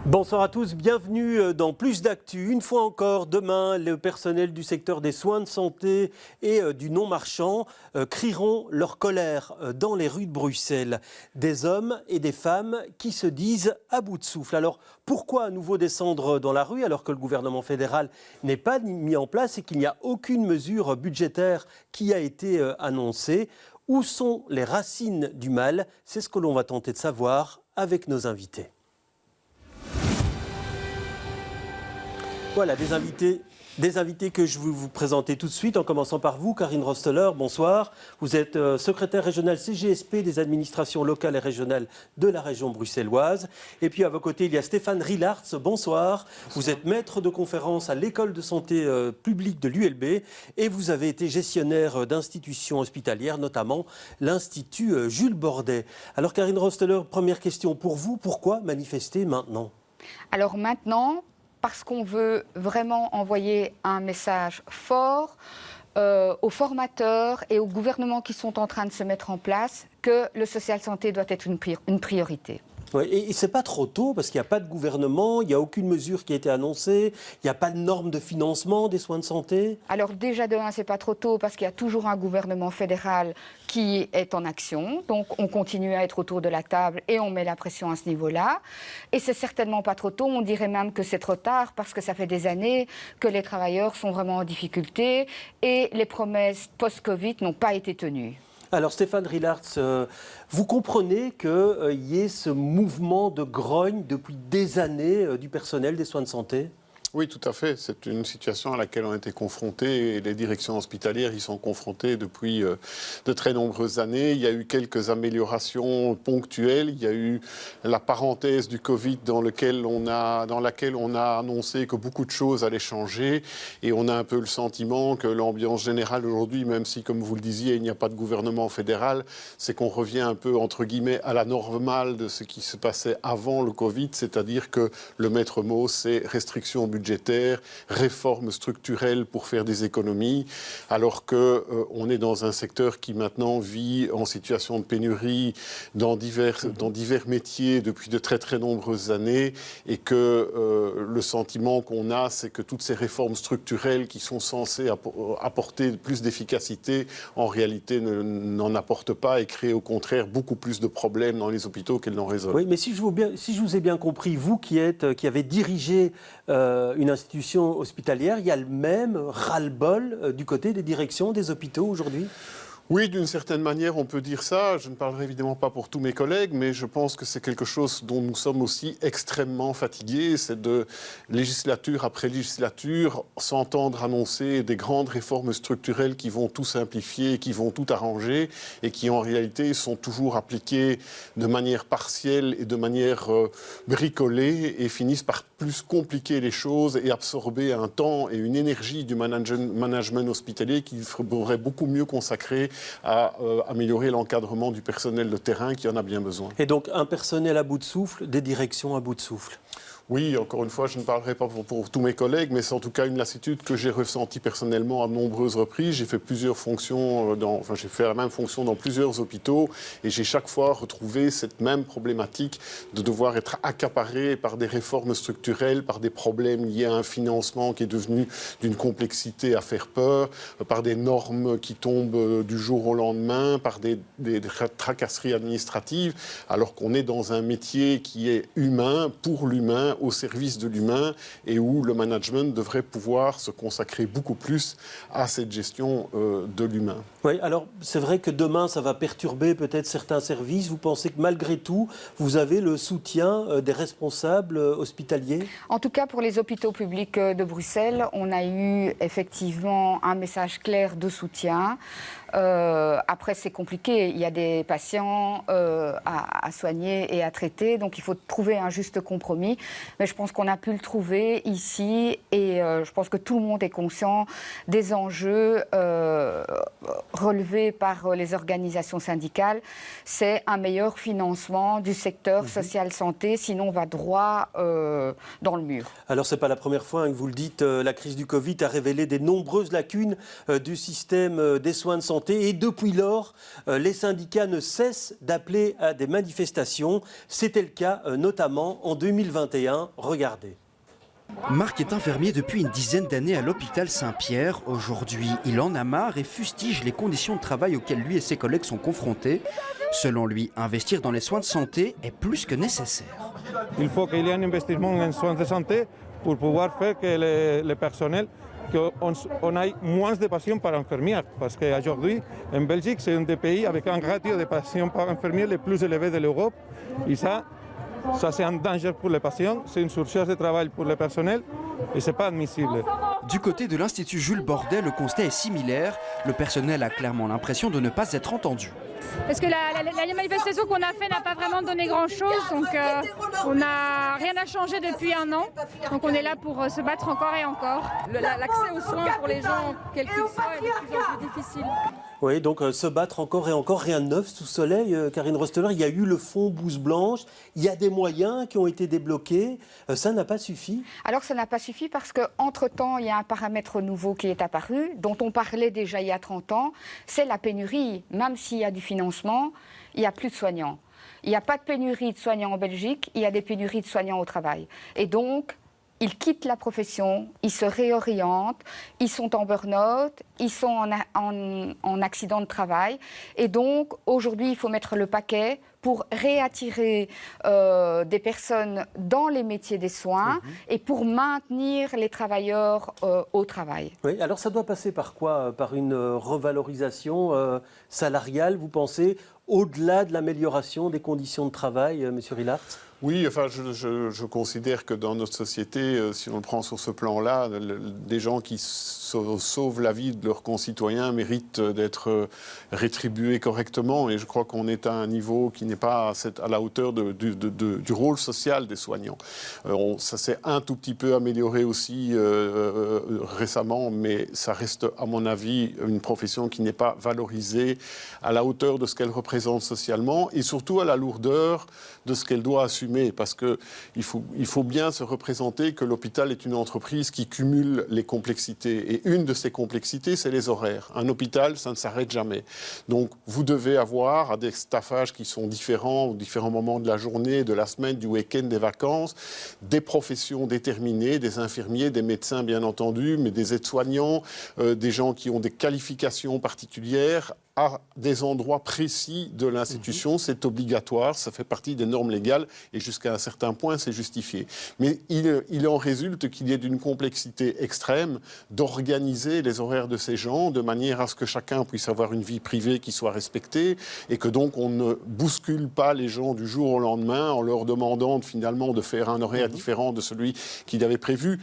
Bonsoir à tous, bienvenue dans Plus d'actu. Une fois encore, demain, le personnel du secteur des soins de santé et du non-marchand crieront leur colère dans les rues de Bruxelles. Des hommes et des femmes qui se disent à bout de souffle. Alors, pourquoi à nouveau descendre dans la rue alors que le gouvernement fédéral n'est pas mis en place et qu'il n'y a aucune mesure budgétaire qui a été annoncée? Où sont les racines du mal? C'est ce que l'on va tenter de savoir avec nos invités. Voilà, des invités que je vais vous présenter tout de suite, en commençant par vous, Karine Rosteler, bonsoir. Vous êtes secrétaire régionale CGSP des administrations locales et régionales de la région bruxelloise. Et puis à vos côtés, il y a Stéphane Rillartz, bonsoir. Vous êtes maître de conférence à l'école de santé publique de l'ULB et vous avez été gestionnaire d'institutions hospitalières, notamment l'Institut Jules Bordet. Alors Karine Rosteler, première question pour vous, pourquoi manifester maintenant? Alors maintenant, parce qu'on veut vraiment envoyer un message fort aux formateurs et aux gouvernements qui sont en train de se mettre en place que le social santé doit être une priorité. Ouais, et c'est pas trop tôt parce qu'il n'y a pas de gouvernement, il n'y a aucune mesure qui a été annoncée, il n'y a pas de norme de financement des soins de santé. Alors déjà de un, c'est pas trop tôt parce qu'il y a toujours un gouvernement fédéral qui est en action. Donc on continue à être autour de la table et on met la pression à ce niveau-là. Et c'est certainement pas trop tôt, on dirait même que c'est trop tard parce que ça fait des années que les travailleurs sont vraiment en difficulté et les promesses post-Covid n'ont pas été tenues. Alors Stéphane Rillartz, vous comprenez qu'il y ait ce mouvement de grogne depuis des années du personnel des soins de santé ? Oui, tout à fait. C'est une situation à laquelle on a été confrontés et les directions hospitalières y sont confrontées depuis de très nombreuses années. Il y a eu quelques améliorations ponctuelles. Il y a eu la parenthèse du Covid dans laquelle on a annoncé que beaucoup de choses allaient changer et on a un peu le sentiment que l'ambiance générale aujourd'hui, même si, comme vous le disiez, il n'y a pas de gouvernement fédéral, c'est qu'on revient un peu, entre guillemets, à la normale de ce qui se passait avant le Covid, c'est-à-dire que le maître mot, c'est restrictions budgétaire, réformes structurelles pour faire des économies, alors qu'on est dans un secteur qui maintenant vit en situation de pénurie dans divers métiers depuis de très très nombreuses années et que le sentiment qu'on a, c'est que toutes ces réformes structurelles qui sont censées apporter plus d'efficacité, en réalité n'en apportent pas et créent au contraire beaucoup plus de problèmes dans les hôpitaux qu'elles n'en résolvent. Oui, mais si je vous ai bien compris, vous qui avez dirigé une institution hospitalière, il y a le même ras-le-bol du côté des directions des hôpitaux aujourd'hui ? Oui, d'une certaine manière, on peut dire ça. Je ne parlerai évidemment pas pour tous mes collègues, mais je pense que c'est quelque chose dont nous sommes aussi extrêmement fatigués. C'est de législature après législature, s'entendre annoncer des grandes réformes structurelles qui vont tout simplifier, qui vont tout arranger et qui en réalité sont toujours appliquées de manière partielle et de manière bricolée et finissent par plus compliquer les choses et absorber un temps et une énergie du management hospitalier qu'il faudrait beaucoup mieux consacrer à améliorer l'encadrement du personnel de terrain qui en a bien besoin. Et donc un personnel à bout de souffle, des directions à bout de souffle. Oui, encore une fois, je ne parlerai pas pour tous mes collègues, mais c'est en tout cas une lassitude que j'ai ressentie personnellement à de nombreuses reprises. J'ai fait plusieurs fonctions, j'ai fait la même fonction dans plusieurs hôpitaux et j'ai chaque fois retrouvé cette même problématique de devoir être accaparé par des réformes structurelles, par des problèmes liés à un financement qui est devenu d'une complexité à faire peur, par des normes qui tombent du jour au lendemain, par des tracasseries administratives, alors qu'on est dans un métier qui est humain, pour l'humain, au service de l'humain et où le management devrait pouvoir se consacrer beaucoup plus à cette gestion de l'humain. Oui, alors c'est vrai que demain ça va perturber peut-être certains services. Vous pensez que malgré tout, vous avez le soutien des responsables hospitaliers ? En tout cas, pour les hôpitaux publics de Bruxelles, on a eu effectivement un message clair de soutien. Après, c'est compliqué. Il y a des patients à soigner et à traiter, donc il faut trouver un juste compromis. Mais je pense qu'on a pu le trouver ici et je pense que tout le monde est conscient des enjeux relevés par les organisations syndicales. C'est un meilleur financement du secteur social-santé, sinon on va droit dans le mur. Alors, ce n'est pas la première fois que vous le dites, la crise du Covid a révélé des nombreuses lacunes du système des soins de santé. Et depuis lors, les syndicats ne cessent d'appeler à des manifestations. C'était le cas notamment en 2021 bien. Regardez. Marc est infirmier depuis une dizaine d'années à l'hôpital Saint-Pierre. Aujourd'hui, il en a marre et fustige les conditions de travail auxquelles lui et ses collègues sont confrontés. Selon lui, investir dans les soins de santé est plus que nécessaire. Il faut qu'il y ait un investissement en soins de santé pour pouvoir faire que le personnel, qu'on ait moins de patients par infirmière. Parce qu'aujourd'hui, en Belgique, c'est un des pays avec un ratio de patients par infirmière le plus élevé de l'Europe. Et ça c'est un danger pour les patients, c'est une surcharge de travail pour le personnel et ce n'est pas admissible. Du côté de l'Institut Jules Bordet, le constat est similaire. Le personnel a clairement l'impression de ne pas être entendu. Parce que la manifestation qu'on a faite n'a pas vraiment donné grand-chose, donc on n'a rien à changer depuis un an. Donc on est là pour se battre encore et encore. L'accès aux soins pour les gens, quels qu'ils soient, est de plus en plus difficile. Oui, donc se battre encore et encore, rien de neuf sous soleil. Karine Rosteler, il y a eu le fonds blouse blanche, il y a des moyens qui ont été débloqués. Ça n'a pas suffi? Alors ça n'a pas suffi parce qu'entre-temps, il y a un paramètre nouveau qui est apparu, dont on parlait déjà il y a 30 ans, c'est la pénurie. Même s'il y a du financement, il n'y a plus de soignants. Il n'y a pas de pénurie de soignants en Belgique, il y a des pénuries de soignants au travail. Et donc, ils quittent la profession, ils se réorientent, ils sont en burn-out, ils sont en accident de travail. Et donc, aujourd'hui, il faut mettre le paquet pour réattirer des personnes dans les métiers des soins et pour maintenir les travailleurs au travail. Oui, alors ça doit passer par quoi? Par une revalorisation salariale, vous pensez, au-delà de l'amélioration des conditions de travail, Monsieur Rilart? Oui, enfin, je considère que dans notre société, si on le prend sur ce plan-là, des gens qui sauvent la vie de leurs concitoyens méritent d'être rétribués correctement. Et je crois qu'on est à un niveau qui n'est pas à la hauteur du rôle social des soignants. Ça s'est un tout petit peu amélioré aussi récemment, mais ça reste, à mon avis, une profession qui n'est pas valorisée à la hauteur de ce qu'elle représente socialement et surtout à la lourdeur de ce qu'elle doit assumer. Parce qu'il faut bien se représenter que l'hôpital est une entreprise qui cumule les complexités. Et une de ces complexités, c'est les horaires. Un hôpital, ça ne s'arrête jamais. Donc, vous devez avoir à des staffages qui sont différents, aux différents moments de la journée, de la semaine, du week-end, des vacances, des professions déterminées, des infirmiers, des médecins, bien entendu, mais des aides-soignants, des gens qui ont des qualifications particulières, à des endroits précis de l'institution. C'est obligatoire, ça fait partie des normes légales et jusqu'à un certain point, c'est justifié. Mais il en résulte qu'il y ait d'une complexité extrême d'organiser les horaires de ces gens de manière à ce que chacun puisse avoir une vie privée qui soit respectée et que donc on ne bouscule pas les gens du jour au lendemain en leur demandant finalement de faire un horaire différent de celui qu'il avait prévu.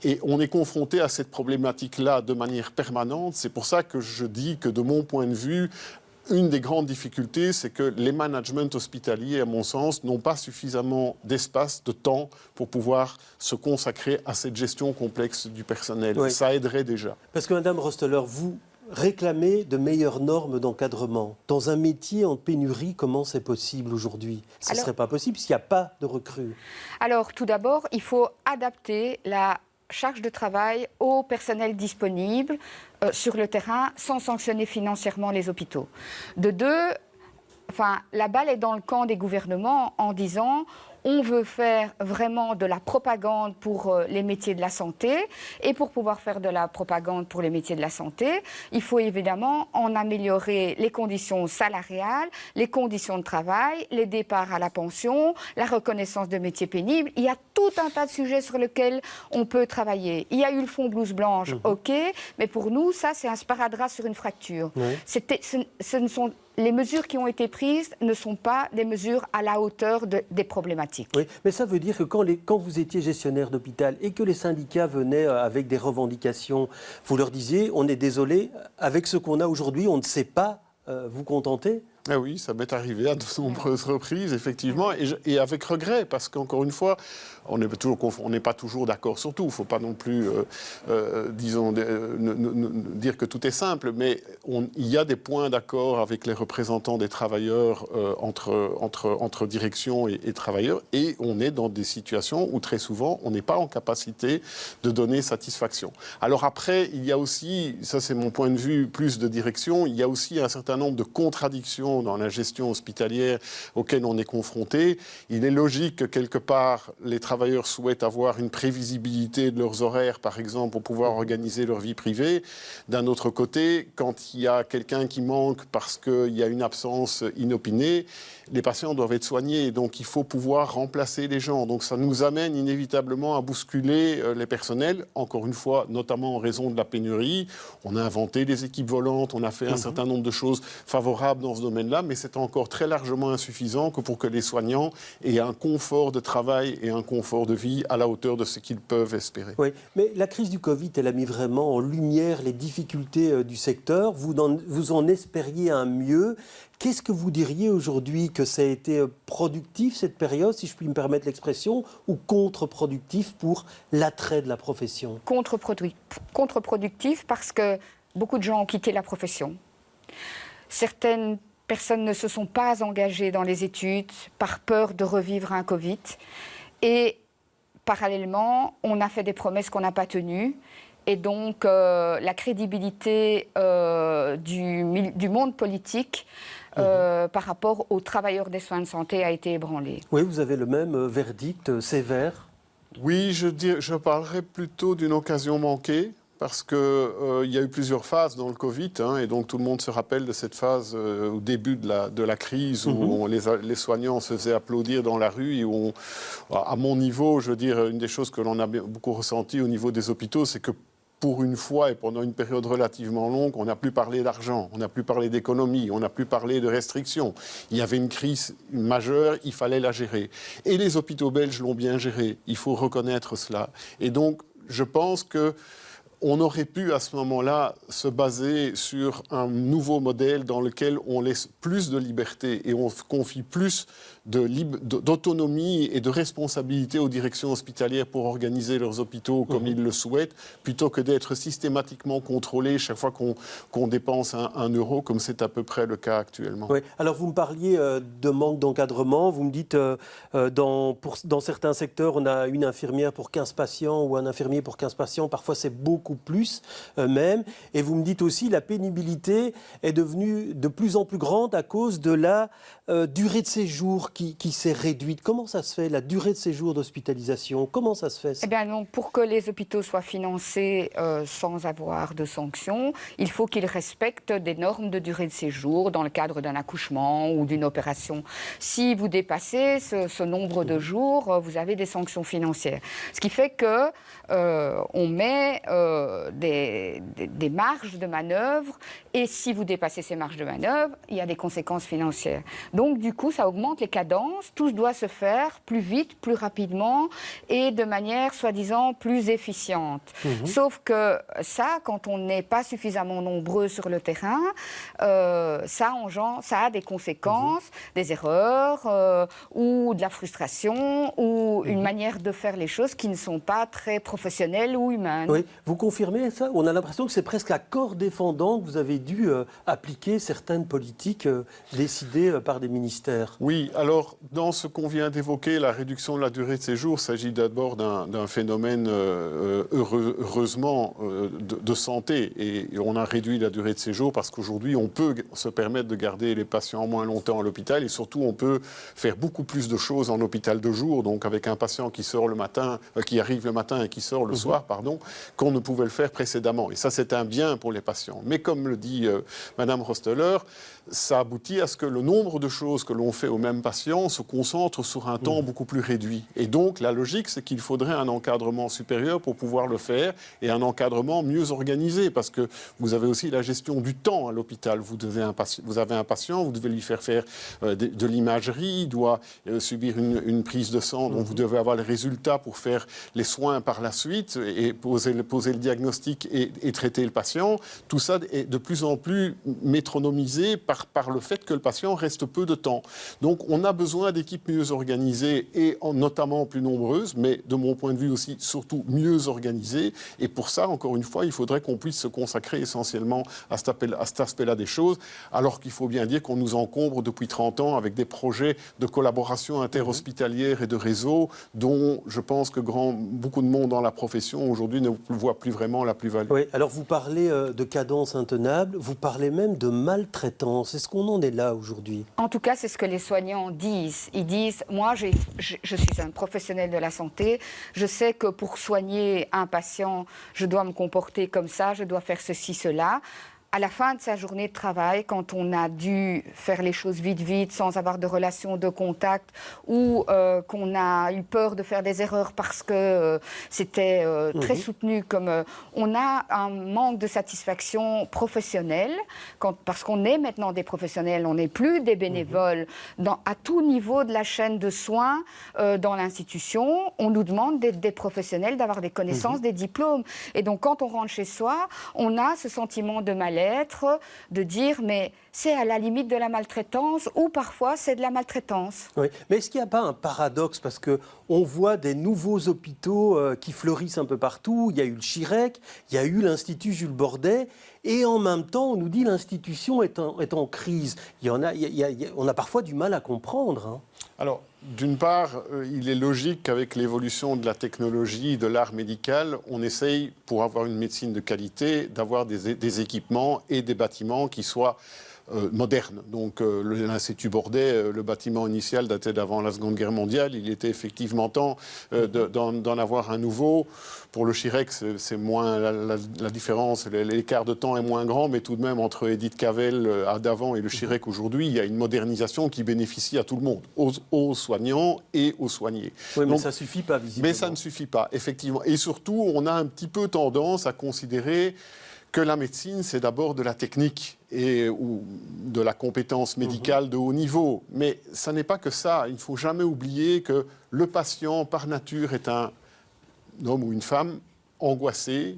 Et on est confronté à cette problématique-là de manière permanente. C'est pour ça que je dis que, de mon point de vue, une des grandes difficultés, c'est que les managements hospitaliers, à mon sens, n'ont pas suffisamment d'espace, de temps pour pouvoir se consacrer à cette gestion complexe du personnel. Oui. Ça aiderait déjà. Parce que, Madame Rosteler, vous réclamez de meilleures normes d'encadrement. Dans un métier en pénurie, comment c'est possible aujourd'hui? Ce ne serait pas possible s'il n'y a pas de recrues. Alors, tout d'abord, il faut adapter la charge de travail au personnel disponible sur le terrain sans sanctionner financièrement les hôpitaux. De deux, la balle est dans le camp des gouvernements en disant on veut faire vraiment de la propagande pour les métiers de la santé. Et pour pouvoir faire de la propagande pour les métiers de la santé, il faut évidemment en améliorer les conditions salariales, les conditions de travail, les départs à la pension, la reconnaissance de métiers pénibles. Il y a tout un tas de sujets sur lesquels on peut travailler. Il y a eu le fonds blouse blanche, ok, mais pour nous, ça, c'est un sparadrap sur une fracture. Les mesures qui ont été prises ne sont pas des mesures à la hauteur des problématiques. Oui, mais ça veut dire que quand vous étiez gestionnaire d'hôpital et que les syndicats venaient avec des revendications, vous leur disiez, on est désolé, avec ce qu'on a aujourd'hui, on ne sait pas vous contenter? Ah oui, ça m'est arrivé à de nombreuses reprises, effectivement, et avec regret, parce qu'encore une fois, on n'est pas toujours d'accord sur tout. Il ne faut pas non plus, dire que tout est simple, mais il y a des points d'accord avec les représentants des travailleurs entre direction et travailleurs, et on est dans des situations où très souvent, on n'est pas en capacité de donner satisfaction. Alors après, il y a aussi, ça c'est mon point de vue plus de direction, il y a aussi un certain nombre de contradictions dans la gestion hospitalière auxquelles on est confronté. Il est logique que quelque part, les travailleurs travailleurs souhaitent avoir une prévisibilité de leurs horaires, par exemple, pour pouvoir organiser leur vie privée. D'un autre côté, quand il y a quelqu'un qui manque parce qu'il y a une absence inopinée, les patients doivent être soignés. Donc, il faut pouvoir remplacer les gens. Donc, ça nous amène inévitablement à bousculer les personnels. Encore une fois, notamment en raison de la pénurie. On a inventé des équipes volantes, on a fait un certain nombre de choses favorables dans ce domaine-là, mais c'est encore très largement insuffisant pour que les soignants aient un confort de travail et un confort de vie à la hauteur de ce qu'ils peuvent espérer. Oui, mais la crise du Covid, elle a mis vraiment en lumière les difficultés du secteur. Vous en espériez un mieux. Qu'est-ce que vous diriez aujourd'hui, que ça a été productif cette période, si je puis me permettre l'expression, ou contre-productif pour l'attrait de la profession? Contre-productif parce que beaucoup de gens ont quitté la profession. Certaines personnes ne se sont pas engagées dans les études par peur de revivre un Covid. Et parallèlement, on a fait des promesses qu'on n'a pas tenues. Et donc, la crédibilité du monde politique par rapport aux travailleurs des soins de santé a été ébranlée. Oui, vous avez le même verdict sévère. Oui, je parlerai plutôt d'une occasion manquée. Parce qu'il y a eu plusieurs phases dans le Covid, et donc tout le monde se rappelle de cette phase au début de la crise où les soignants se faisaient applaudir dans la rue et où, à mon niveau, je veux dire, une des choses que l'on a beaucoup ressenti au niveau des hôpitaux, c'est que pour une fois et pendant une période relativement longue, on n'a plus parlé d'argent, on n'a plus parlé d'économie, on n'a plus parlé de restrictions. Il y avait une crise majeure, il fallait la gérer. Et les hôpitaux belges l'ont bien géré, il faut reconnaître cela. Et donc, je pense que on aurait pu à ce moment-là se baser sur un nouveau modèle dans lequel on laisse plus de liberté et on confie plus d'autonomie et de responsabilité aux directions hospitalières pour organiser leurs hôpitaux comme ils le souhaitent, plutôt que d'être systématiquement contrôlés chaque fois qu'on dépense un euro, comme c'est à peu près le cas actuellement. Oui. Alors vous me parliez de manque d'encadrement, vous me dites dans certains secteurs on a une infirmière pour 15 patients ou un infirmier pour 15 patients, parfois c'est beaucoup plus même, et vous me dites aussi la pénibilité est devenue de plus en plus grande à cause de la durée de séjour qui s'est réduite. Comment ça se fait, la durée de séjour d'hospitalisation? Comment ça se fait? Eh bien, donc, pour que les hôpitaux soient financés sans avoir de sanctions, il faut qu'ils respectent des normes de durée de séjour dans le cadre d'un accouchement ou d'une opération. Si vous dépassez ce nombre de jours, vous avez des sanctions financières. Ce qui fait que on met des marges de manœuvre, et si vous dépassez ces marges de manœuvre, il y a des conséquences financières. Donc, du coup, ça augmente les cadences, tout doit se faire plus vite, plus rapidement et de manière soi-disant plus efficiente. Sauf que ça, quand on n'est pas suffisamment nombreux sur le terrain, ça a des conséquences, des erreurs ou de la frustration ou une manière de faire les choses qui ne sont pas très professionnelles ou humaines. Oui, vous confirmez ça? On a l'impression que c'est presque à corps défendant que vous avez dû appliquer certaines politiques décidées par des ministères. Oui, alors dans ce qu'on vient d'évoquer, la réduction de la durée de séjour, il s'agit d'abord d'un phénomène heureusement de santé, et on a réduit la durée de séjour parce qu'aujourd'hui on peut se permettre de garder les patients moins longtemps à l'hôpital, et surtout on peut faire beaucoup plus de choses en hôpital de jour, donc avec un patient qui sort le matin, qui arrive le matin et qui sort le soir, qu'on ne pouvait le faire précédemment. Et ça, c'est un bien pour les patients. Mais comme le dit Madame Rosteler, ça aboutit à ce que le nombre de choses que l'on fait aux mêmes patients se concentre sur un temps beaucoup plus réduit. Et donc, la logique, c'est qu'il faudrait un encadrement supérieur pour pouvoir le faire, et un encadrement mieux organisé, parce que vous avez aussi la gestion du temps à l'hôpital. Vous avez un patient, vous devez lui faire de l'imagerie, il doit subir une prise de sang, dont vous devez avoir les résultats pour faire les soins par la suite, et poser le diagnostic et traiter le patient. Tout ça est de plus en plus métronomisé par le fait que le patient reste peu de temps. Donc on a besoin d'équipes mieux organisées et notamment plus nombreuses, mais de mon point de vue aussi surtout mieux organisées. Et pour ça, encore une fois, il faudrait qu'on puisse se consacrer essentiellement à cet aspect-là des choses, alors qu'il faut bien dire qu'on nous encombre depuis 30 ans avec des projets de collaboration interhospitalière et de réseau dont je pense que beaucoup de monde dans la profession aujourd'hui ne voit plus vraiment la plus-value. Oui, alors vous parlez de cadence intenable, vous parlez même de maltraitance. Est-ce qu'on en est là aujourd'hui? En tout cas, c'est ce que les soignants disent. Ils disent, moi, je suis un professionnel de la santé, je sais que pour soigner un patient, je dois me comporter comme ça, je dois faire ceci, cela. À la fin de sa journée de travail, quand on a dû faire les choses vite, sans avoir de relation de contact, ou qu'on a eu peur de faire des erreurs parce que c'était très soutenu, comme on a un manque de satisfaction professionnelle, parce qu'on est maintenant des professionnels, on n'est plus des bénévoles. À tout niveau de la chaîne de soins dans l'institution, on nous demande d'être des professionnels, d'avoir des connaissances, des diplômes. Et donc quand on rentre chez soi, on a ce sentiment de mal-être, de dire mais c'est à la limite de la maltraitance ou parfois c'est de la maltraitance. Oui. Mais est-ce qu'il n'y a pas un paradoxe parce qu'on voit des nouveaux hôpitaux qui fleurissent un peu partout, il y a eu le Chirec, il y a eu l'Institut Jules Bordet et en même temps on nous dit l'institution est en crise. On a parfois du mal à comprendre. Hein. Alors, d'une part, il est logique qu'avec l'évolution de la technologie, de l'art médical, on essaye, pour avoir une médecine de qualité, d'avoir des équipements et des bâtiments qui soient moderne. Donc l'Institut Bordet, le bâtiment initial datait d'avant la Seconde Guerre mondiale. Il était effectivement temps d'en avoir un nouveau. Pour le Chirec, c'est moins la différence, l'écart de temps est moins grand, mais tout de même entre Edith Cavell d'avant et le Chirec aujourd'hui, il y a une modernisation qui bénéficie à tout le monde, aux soignants et aux soignés. Oui, mais ça ne suffit pas, visiblement. Mais ça ne suffit pas, effectivement. Et surtout, on a un petit peu tendance à considérer que la médecine, c'est d'abord de la technique ou de la compétence médicale de haut niveau. Mais ça n'est pas que ça. Il ne faut jamais oublier que le patient, par nature, est un homme ou une femme angoissé,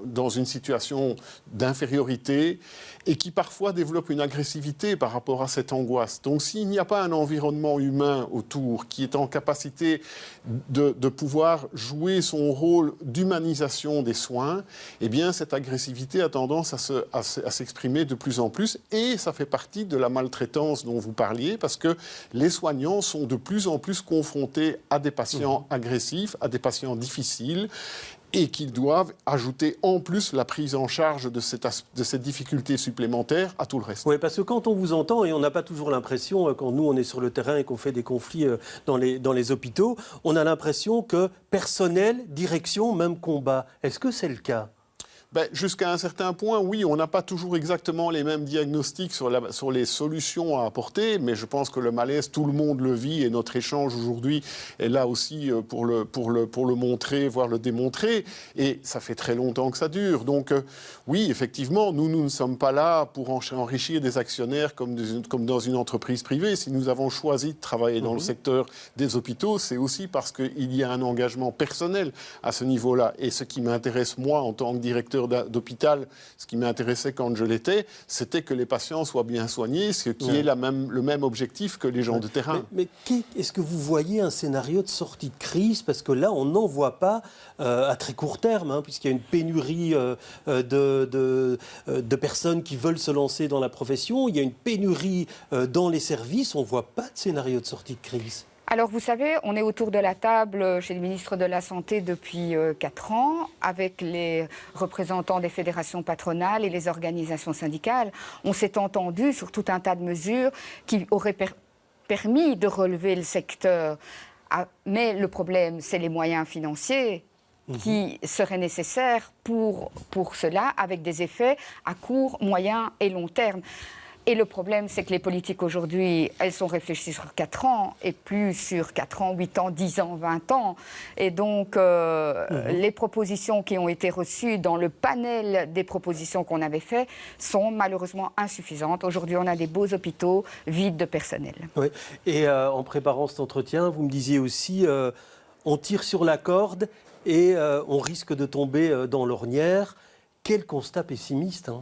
dans une situation d'infériorité et qui parfois développe une agressivité par rapport à cette angoisse. Donc s'il n'y a pas un environnement humain autour qui est en capacité de pouvoir jouer son rôle d'humanisation des soins, eh bien cette agressivité a tendance à s'exprimer de plus en plus et ça fait partie de la maltraitance dont vous parliez parce que les soignants sont de plus en plus confrontés à des patients agressifs, à des patients difficiles et qu'ils doivent ajouter en plus la prise en charge de cette difficulté supplémentaire à tout le reste. Oui, parce que quand on vous entend, et on n'a pas toujours l'impression, quand nous on est sur le terrain et qu'on fait des conflits dans les hôpitaux, on a l'impression que personnel, direction, même combat. Est-ce que c'est le cas ? Jusqu'à un certain point, oui, on n'a pas toujours exactement les mêmes diagnostics sur les solutions à apporter, mais je pense que le malaise, tout le monde le vit et notre échange aujourd'hui est là aussi pour le montrer, voire le démontrer. Et ça fait très longtemps que ça dure. Donc oui, effectivement, nous ne sommes pas là pour enrichir des actionnaires comme dans une entreprise privée. Si nous avons choisi de travailler dans le secteur des hôpitaux, c'est aussi parce qu'il y a un engagement personnel à ce niveau-là. Et ce qui m'intéresse, moi, en tant que directeur d'hôpital, ce qui m'intéressait quand je l'étais, c'était que les patients soient bien soignés, ce qui est le même objectif que les gens de terrain. Mais est-ce que vous voyez un scénario de sortie de crise ? Parce que là, on n'en voit pas à très court terme, hein, puisqu'il y a une pénurie de personnes qui veulent se lancer dans la profession, il y a une pénurie dans les services, on ne voit pas de scénario de sortie de crise. Alors, vous savez, on est autour de la table chez le ministre de la Santé depuis 4 ans, avec les représentants des fédérations patronales et les organisations syndicales. On s'est entendu sur tout un tas de mesures qui auraient permis de relever le secteur. Mais le problème, c'est les moyens financiers qui seraient nécessaires pour cela, avec des effets à court, moyen et long terme. Et le problème, c'est que les politiques aujourd'hui, elles sont réfléchies sur 4 ans, et plus sur 4 ans, 8 ans, 10 ans, 20 ans. Et donc, les propositions qui ont été reçues dans le panel des propositions qu'on avait faites sont malheureusement insuffisantes. Aujourd'hui, on a des beaux hôpitaux vides de personnel. Oui. Et en préparant cet entretien, vous me disiez aussi, on tire sur la corde et on risque de tomber dans l'ornière. Quel constat pessimiste, hein.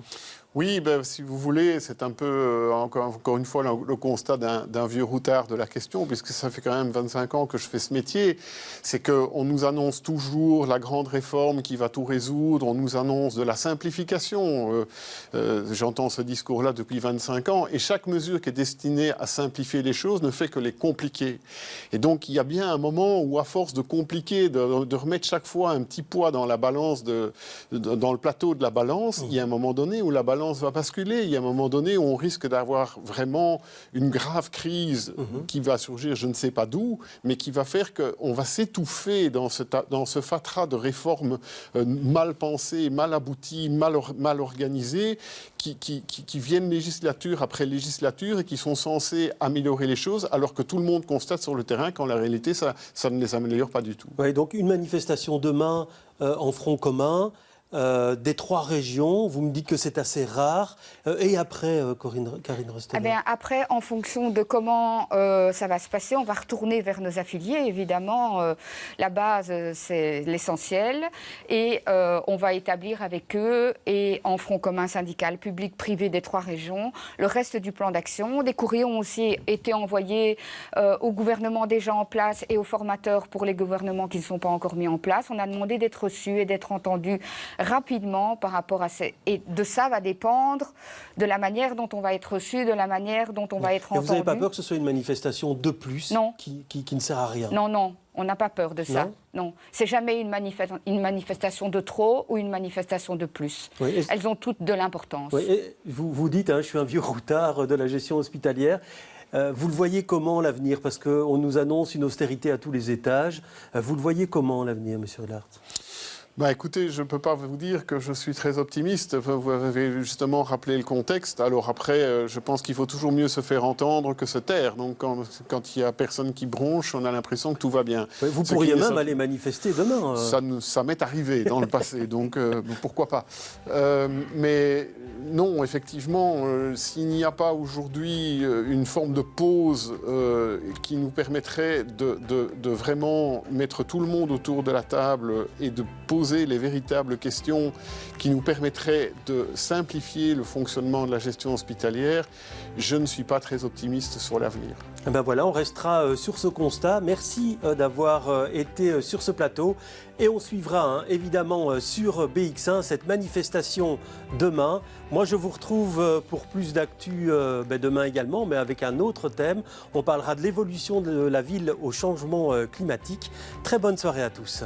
Oui, si vous voulez, c'est un peu, encore une fois, le constat d'un vieux routard de la question, puisque ça fait quand même 25 ans que je fais ce métier. C'est qu'on nous annonce toujours la grande réforme qui va tout résoudre, on nous annonce de la simplification. J'entends ce discours-là depuis 25 ans, et chaque mesure qui est destinée à simplifier les choses ne fait que les compliquer. Et donc, il y a bien un moment où, à force de compliquer, de remettre chaque fois un petit poids dans la balance, dans le plateau de la balance, il y a un moment donné où la balance balance va basculer. Il y a un moment donné où on risque d'avoir vraiment une grave crise qui va surgir, je ne sais pas d'où, mais qui va faire qu'on va s'étouffer dans ce fatras de réformes mal pensées, mal abouties, mal organisées, qui viennent législature après législature et qui sont censées améliorer les choses, alors que tout le monde constate sur le terrain qu'en la réalité, ça ne les améliore pas du tout. Oui, donc une manifestation demain en front commun. Des 3 régions, vous me dites que c'est assez rare. Et après, Karine Rostler? Eh bien, après, en fonction de comment ça va se passer, on va retourner vers nos affiliés. Évidemment, la base, c'est l'essentiel. Et on va établir avec eux, et en front commun syndical, public, privé des 3 régions, le reste du plan d'action. Des courriers ont aussi été envoyés au gouvernement déjà en place et aux formateurs pour les gouvernements qui ne sont pas encore mis en place. On a demandé d'être reçus et d'être entendus rapidement par rapport à ces... Et de ça va dépendre de la manière dont on va être reçu, de la manière dont on va être entendu. Vous n'avez pas peur que ce soit une manifestation de plus qui ne sert à rien? Non, non, on n'a pas peur de ça. Non, c'est jamais une manifestation de trop ou une manifestation de plus. Oui, elles ont toutes de l'importance. Oui, vous dites, je suis un vieux routard de la gestion hospitalière. Vous le voyez comment l'avenir? Parce qu'on nous annonce une austérité à tous les étages. Vous le voyez comment l'avenir, M. Eulhart? Écoutez, je ne peux pas vous dire que je suis très optimiste. Vous avez justement rappelé le contexte. Alors après, je pense qu'il faut toujours mieux se faire entendre que se taire. Donc quand il n'y a personne qui bronche, on a l'impression que tout va bien. Oui, vous pourriez même aller manifester demain. Ça m'est arrivé dans le passé, donc pourquoi pas. Mais non, effectivement, s'il n'y a pas aujourd'hui une forme de pause qui nous permettrait de vraiment mettre tout le monde autour de la table et de poser les véritables questions qui nous permettraient de simplifier le fonctionnement de la gestion hospitalière, je ne suis pas très optimiste sur l'avenir. Et ben voilà, on restera sur ce constat. Merci d'avoir été sur ce plateau. Et on suivra évidemment sur BX1 cette manifestation demain. Moi, je vous retrouve pour plus d'actu demain également, mais avec un autre thème. On parlera de l'évolution de la ville au changement climatique. Très bonne soirée à tous.